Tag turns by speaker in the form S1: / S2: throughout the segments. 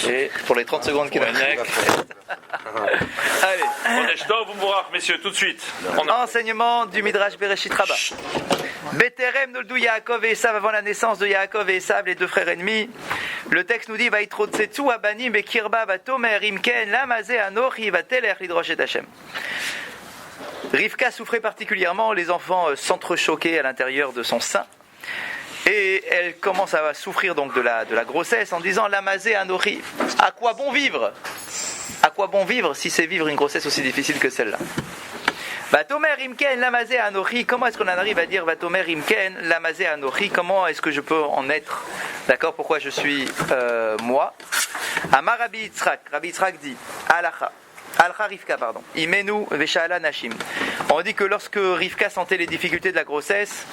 S1: Et pour les 30 secondes qui nous restent. Allez.
S2: Messieurs, tout de suite.
S1: Enseignement du Midrash Bereshit Rabbah. Beterem noldu Yaakov et Esav, avant la naissance de Yaakov et Esav, les deux frères ennemis. Le texte nous dit Vaitrotsetsu abanim bekirba vatomer imken lamazé anochi vatelech lidrosh et Hashem. Rivka souffrait particulièrement, les enfants s'entrechoquaient à l'intérieur de son sein. Et elle commence à souffrir donc de la grossesse en disant Lamazé anochi. À quoi bon vivre? À quoi bon vivre si c'est vivre une grossesse aussi difficile que celle-là? Vatomer imken lamazé anochi. Comment est-ce qu'on en arrive à dire Vatomer imken lamazé anochi? Comment est-ce que je peux en être? D'accord? Pourquoi je suis moi? Amar Rabbi Yitzhak. Rabbi Yitzhak dit Alacha. Alcha Rivka, pardon. Imenu Veshala Nashim. On dit que lorsque Rivka sentait les difficultés de la grossesse,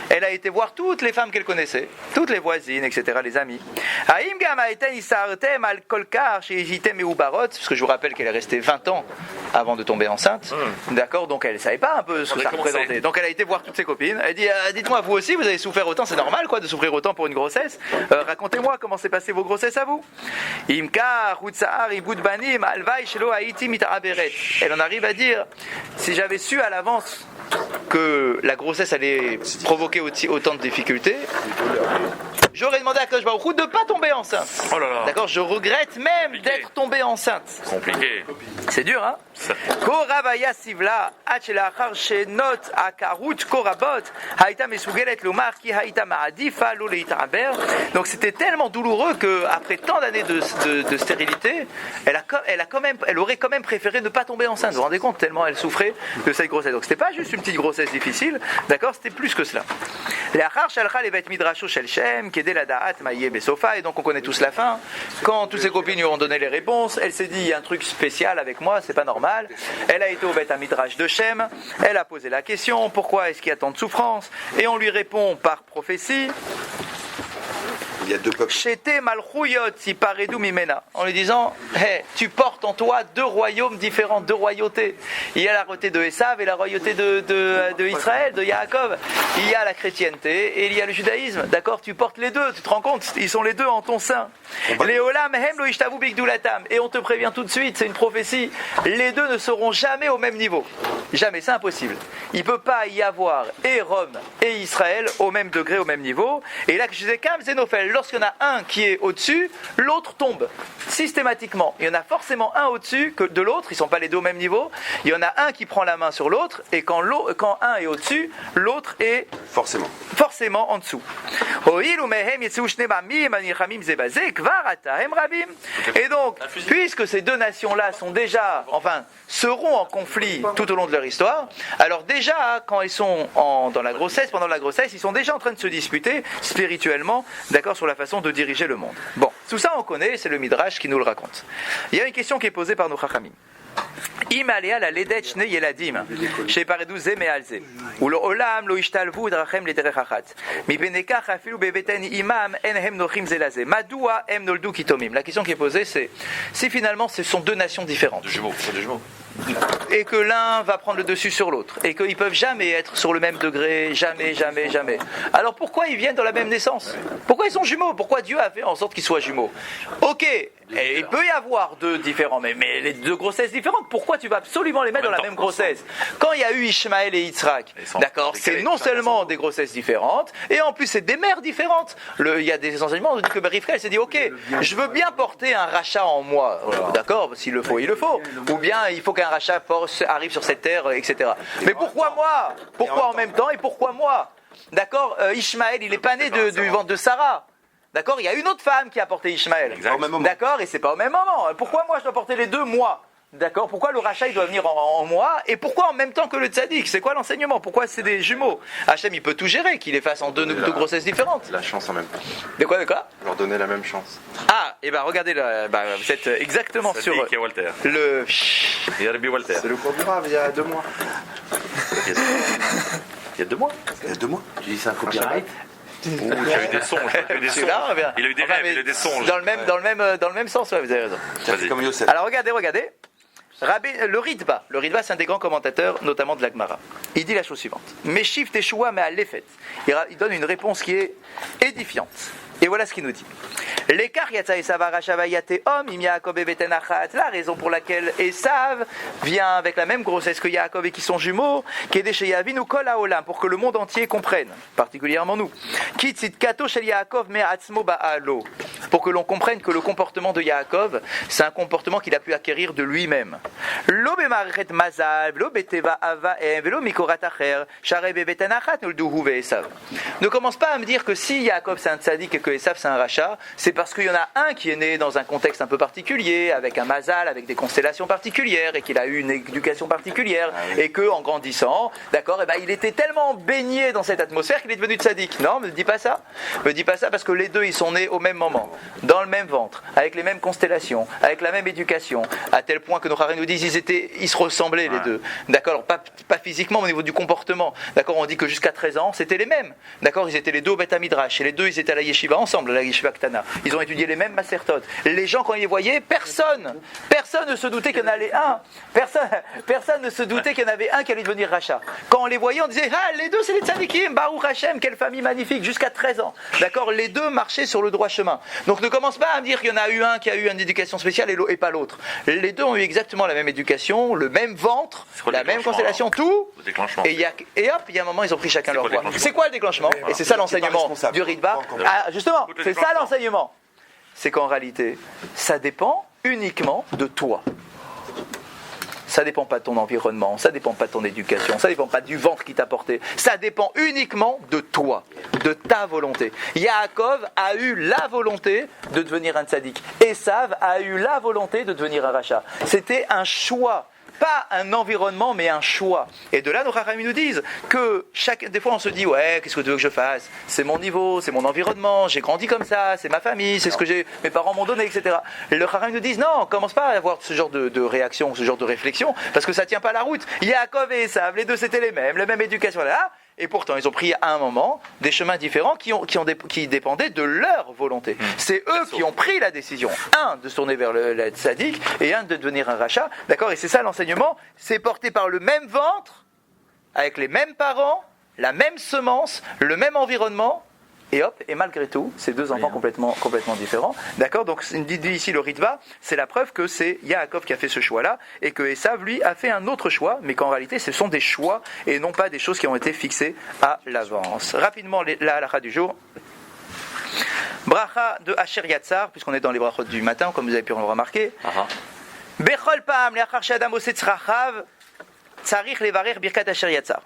S1: elle a été voir toutes les femmes qu'elle connaissait, toutes les voisines, etc., les amis. Parce que je vous rappelle qu'elle est restée 20 ans avant de tomber enceinte. D'accord? Donc elle ne savait pas un peu ce que ça représentait. Donc elle a été voir toutes ses copines. Elle dit dites-moi, vous aussi, vous avez souffert autant, c'est normal quoi de souffrir autant pour une grossesse? Racontez-moi comment s'est passé vos grossesses à vous. Elle en arrive à dire si j'avais su à l'avance que la grossesse allait provoquer autant de difficultés, j'aurais demandé à Kosh Baruch Hu de ne pas tomber enceinte.
S2: Oh là là.
S1: D'accord, je regrette même d'être tombée enceinte.
S2: Compliqué.
S1: C'est dur, hein? Korabaya Sivla, Achelachar Shenot Akarut Korabot, Haïta Mesugelet Lomar Ki Haïta Maadifa Loleitaber. Donc c'était tellement douloureux qu'après tant d'années de stérilité, elle aurait quand même préféré ne pas tomber enceinte. Vous vous rendez compte tellement elle souffrait de cette grossesse. Donc c'était pas juste une petite grossesse difficile, d'accord? C'était plus que cela. L'achar Shalcha Levet Midrasho Shel Shem, Kedel Adaat Maïe Besofa, et donc on connaît tous la fin. Quand tous ses copines lui ont donné les réponses, elle s'est dit il y a un truc spécial avec moi, c'est pas normal. Elle a été au Beth Midrash de Shem, elle a posé la question pourquoi est-ce qu'il y a tant de souffrance, et on lui répond par prophétie.
S3: Il y a deux peuples.
S1: En lui disant hey, tu portes en toi deux royaumes différents, deux royautés. Il y a la royauté de Esav et la royauté de Israël, de Yaakov. Il y a la chrétienté et il y a le judaïsme. D'accord? Tu portes les deux, tu te rends compte? Ils sont les deux en ton sein. Et on te prévient tout de suite, c'est une prophétie. Les deux ne seront jamais au même niveau. Jamais, c'est impossible. Il ne peut pas y avoir et Rome et Israël au même degré, au même niveau. Et là, je disais, Kam Zénophel, lorsqu'il y en a un qui est au-dessus, l'autre tombe. Systématiquement. Il y en a forcément un au-dessus que de l'autre, ils ne sont pas les deux au même niveau. Il y en a un qui prend la main sur l'autre, et quand un est au-dessus, l'autre est forcément en dessous. Et donc, puisque ces deux nations-là seront en conflit tout au long de leur histoire, alors déjà, quand ils sont pendant la grossesse, ils sont déjà en train de se disputer spirituellement, d'accord, sur la façon de diriger le monde. Bon, tout ça on connaît, c'est le Midrash qui nous le raconte. Il y a une question qui est posée par nos Chachamim. Imalea la ledet shne yeladim sheparedu ze me'al ze ulo olam lo ishtalvu drachem lederech achat mibenekach afilu bebeten imam enhem nochim ze laze madua em noldu kitomim. La question qui est posée, c'est si finalement ce sont deux nations différentes,
S2: Deux jumeaux.
S1: et que l'un va prendre le dessus sur l'autre, et qu'ils peuvent jamais être sur le même degré, jamais. Alors pourquoi ils viennent dans la même naissance? Pourquoi ils sont jumeaux? Pourquoi Dieu a fait en sorte qu'ils soient jumeaux? Ok, et il peut y avoir deux différents, mais les deux grossesses différentes, pourquoi tu vas absolument les mettre dans la même grossesse? Quand il y a eu Ishmaël et Yitzhak, d'accord, c'est non seulement des grossesses différentes, et en plus c'est des mères différentes. Il y a des enseignements, on dit que Rivka, elle s'est dit, ok, je veux bien porter un rachat en moi, d'accord, s'il le faut, il le faut, ou bien il faut qu'un rachat arrive sur cette terre, etc. Mais pourquoi moi? Pourquoi en même temps et pourquoi moi? D'accord, Ishmaël, il est pas né du ventre de Sarah. D'accord, il y a une autre femme qui a porté Ishmaël. D'accord, et c'est pas au même moment. Pourquoi moi je dois porter les deux, moi? D'accord, pourquoi le rachat il doit venir en moi? Et pourquoi en même temps que le tzaddik? C'est quoi l'enseignement? Pourquoi c'est des jumeaux? Hachem il peut tout gérer, qu'il les fasse en deux grossesses différentes.
S3: La chance en même temps.
S1: De quoi?
S3: Leur donner la même chance.
S1: Ah, et regardez, vous êtes exactement sur
S2: Sadiq et Walter.
S1: le...
S2: Il y a Rabbi Walter.
S3: C'est le cours du Rav, il y a 2 mois.
S2: Il y a 2 mois.
S3: Il y a 2 mois.
S4: Tu dis c'est un copyright?
S2: Il y a eu des songes. Il a eu des rêves, il a eu des songes.
S1: Dans le même sens, ouais, vous avez raison.
S3: C'est comme Yosef.
S1: Alors regardez. Le Ritba, c'est un des grands commentateurs, notamment de l'Agmara. Il dit la chose suivante. Meshif Teshua Me'alefet. Il donne une réponse qui est édifiante. Et voilà ce qu'il nous dit. La raison pour laquelle Esav vient avec la même grossesse que Yaakov et qui sont jumeaux, pour que le monde entier comprenne, particulièrement nous. Pour que l'on comprenne que le comportement de Yaakov, c'est un comportement qu'il a pu acquérir de lui-même. Ne commence pas à me dire que si Yaakov c'est un tzaddik et que Esav c'est un rachat, c'est parce qu'il y en a un qui est né dans un contexte un peu particulier, avec un mazal, avec des constellations particulières, et qu'il a eu une éducation particulière, et que en grandissant, d'accord, il était tellement baigné dans cette atmosphère qu'il est devenu tzaddik. Non, me dis pas ça. Me dis pas ça parce que les deux ils sont nés au même moment, dans le même ventre, avec les mêmes constellations, avec la même éducation, à tel point que nos Harim nous disent ils se ressemblaient les deux. D'accord, alors, pas physiquement, mais au niveau du comportement. D'accord, on dit que jusqu'à 13 ans, c'était les mêmes. D'accord, ils étaient les deux au Beth Midrash, et les deux ils étaient à la yeshiva ensemble, à la yeshiva Ktana. Ils ont étudié les mêmes masertot. Les gens quand ils les voyaient, personne ne se doutait qu'il y en avait un. Personne ne se doutait qu'il y en avait un qui allait devenir rachat. Quand on les voyait, on disait les deux c'est les tzadikim, Baruch Hashem, quelle famille magnifique, jusqu'à 13 ans. D'accord, les deux marchaient sur le droit chemin. Donc ne commence pas à me dire qu'il y en a eu un qui a eu une éducation spéciale et pas l'autre. Les deux ont eu exactement la même éducation, le même ventre, la même constellation, tout. Et hop, il y a un moment, ils ont pris chacun leur voie. C'est quoi le déclenchement? Et c'est ça l'enseignement du Ritva. Justement, c'est ça l'enseignement. C'est qu'en réalité, ça dépend uniquement de toi. Ça dépend pas de ton environnement, ça dépend pas de ton éducation, ça dépend pas du ventre qui t'a porté. Ça dépend uniquement de toi, de ta volonté. Yaakov a eu la volonté de devenir un tzaddik. Esav a eu la volonté de devenir un rachat. C'était un choix. Pas un environnement, mais un choix. Et de là, nos Chachamim nous disent que des fois on se dit qu'est-ce que tu veux que je fasse? C'est mon niveau, c'est mon environnement, j'ai grandi comme ça, c'est ma famille, c'est ce que mes parents m'ont donné, etc. Et le Chachamim nous disent non, commence pas à avoir ce genre de réaction, ce genre de réflexion, parce que ça tient pas la route. Yaakov et Esav, les deux c'était les mêmes, la même éducation là. Et pourtant, ils ont pris à un moment des chemins différents qui dépendaient de leur volonté. C'est eux qui ont pris la décision, un de se tourner vers le tzaddik et un de devenir un rachat. D'accord? Et c'est ça l'enseignement. C'est porté par le même ventre, avec les mêmes parents, la même semence, le même environnement. Et hop, et malgré tout, ces deux enfants complètement différents. D'accord? Donc, dit ici le Ritva, c'est la preuve que c'est Yaakov qui a fait ce choix-là, et que Esav, lui, a fait un autre choix, mais qu'en réalité, ce sont des choix, et non pas des choses qui ont été fixées à l'avance. Rapidement, la halakha du jour. Bracha de Asher Yatzar, puisqu'on est dans les brachot du matin, comme vous avez pu le remarquer. Bechol pa'am le'achar she'adam oseh tzrachav, tzarich levarer birkat Asher Yatzar.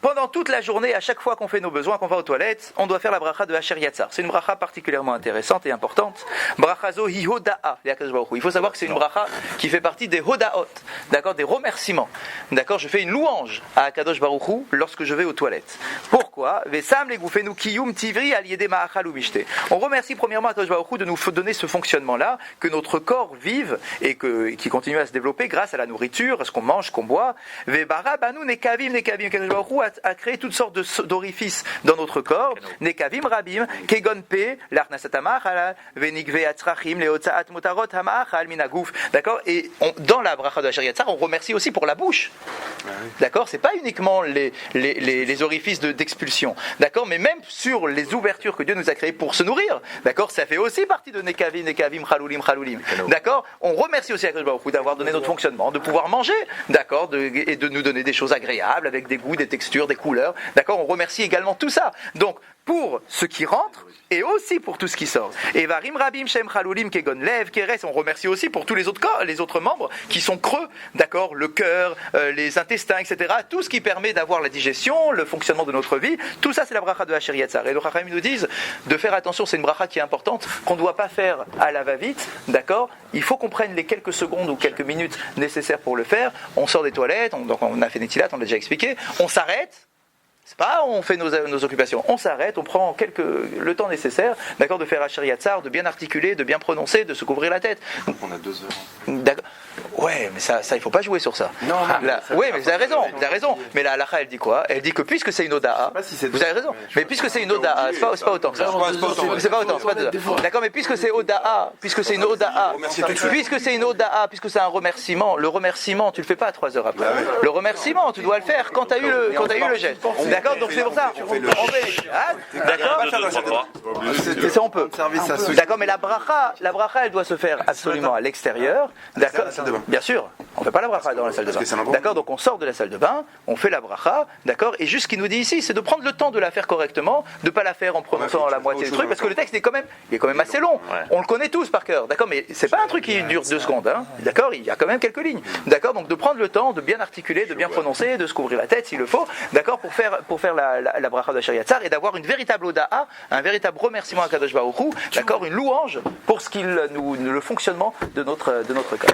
S1: Pendant toute la journée, à chaque fois qu'on fait nos besoins, qu'on va aux toilettes, on doit faire la bracha de Asher Yatzar. C'est une bracha particulièrement intéressante et importante. Bracha zo hi hoda'a. Il faut savoir que c'est une bracha qui fait partie des hodaot, d'accord, des remerciements. D'accord, je fais une louange à Akadosh Baruch Hu lorsque je vais aux toilettes. Pourquoi? Vesam legufenu kiyum tivri al yede ma'achal umishte. On remercie premièrement Akadosh Baruch Hu de nous donner ce fonctionnement-là, que notre corps vive et qui continue à se développer grâce à la nourriture, à ce qu'on mange, qu'on boit. Vebara banu nekavim. Akadosh Baruch Hu a créé toutes sortes d'orifices dans notre corps. Nekavim rabim, kegon pe, l'arnasat hamachal, venigve atzrachim, leotzaat motarot hamachal minaguf. D'accord? Et dans la bracha de Asher Yatzar, on remercie aussi pour la bouche. D'accord? C'est pas uniquement les orifices d'expulsion. D'accord? Mais même sur les ouvertures que Dieu nous a créées pour se nourrir. D'accord? Ça fait aussi partie de nekavim, chalulim. D'accord? On remercie aussi Akadosh Baruch Hu d'avoir donné notre fonctionnement, de pouvoir manger. D'accord? Et de nous donner des choses agréables, avec des goûts, des textures, des couleurs. D'accord? On remercie également tout ça. Donc, pour ce qui rentre et aussi pour tout ce qui sort. Et varim rabim shem chalulim kegon lev keres, on remercie aussi pour tous les autres corps, les autres membres qui sont creux, d'accord, le cœur, les intestins, etc. Tout ce qui permet d'avoir la digestion, le fonctionnement de notre vie, tout ça c'est la bracha de Asher Yatzar. Et les Chachamim nous disent de faire attention, c'est une bracha qui est importante, qu'on ne doit pas faire à la va-vite, d'accord. Il faut qu'on prenne les quelques secondes ou quelques minutes nécessaires pour le faire. On sort des toilettes, donc on a fait Netilat, on l'a déjà expliqué, on s'arrête. C'est pas on fait nos occupations, on s'arrête, on prend le temps nécessaire, d'accord, de faire Asher Yatzar, de bien articuler, de bien prononcer, de se couvrir la tête.
S3: On a 2 heures.
S1: D'accord. Ouais, mais ça, il faut pas jouer sur ça.
S3: Non.
S1: Oui, mais vous avez raison. Mais la halakha, elle dit quoi? Elle dit que puisque c'est une oda'a, vous avez raison. Mais puisque c'est une oda'a, c'est pas autant que ça. C'est pas autant. D'accord, mais puisque c'est oda'a, puisque c'est une oda'a, puisque c'est un remerciement, le remerciement, tu le fais pas à 3 heures après. Le remerciement, tu dois le faire quand t'as eu le geste. D'accord, donc c'est pour ça. On fait d'accord.
S2: 1, 2, 3, 4.
S1: C'est ça, on peut.
S3: Service à ceux qui-
S1: D'accord, mais la bracha, elle doit se faire absolument à l'extérieur. D'accord.
S3: la salle de bain.
S1: Bien sûr. On ne fait pas la bracha dans la salle de
S3: Parce que c'est un
S1: bain.
S3: endroit.
S1: D'accord, donc on sort de la salle de bain, on fait la bracha, d'accord. Et juste ce qu'il nous dit ici, c'est de prendre le temps de la faire correctement, de ne pas la faire en prononçant
S3: Ouais,
S1: la
S3: tu
S1: moitié
S3: fais
S1: du
S3: autre
S1: truc,
S3: chose
S1: parce que
S3: en
S1: le texte est quand même assez long.
S2: Ouais.
S1: On le connaît tous par cœur, d'accord. Mais c'est pas un truc qui dure 2 secondes, hein. D'accord. Il y a quand même quelques lignes, d'accord. Donc de prendre le temps de bien articuler, de bien prononcer, de se couvrir la tête s'il le faut, d'accord, pour faire la bracha de Shir Yatzar et d'avoir une véritable oda'a, un véritable remerciement à Kadosh Baruch Hu, d'accord, une louange pour le fonctionnement de notre corps.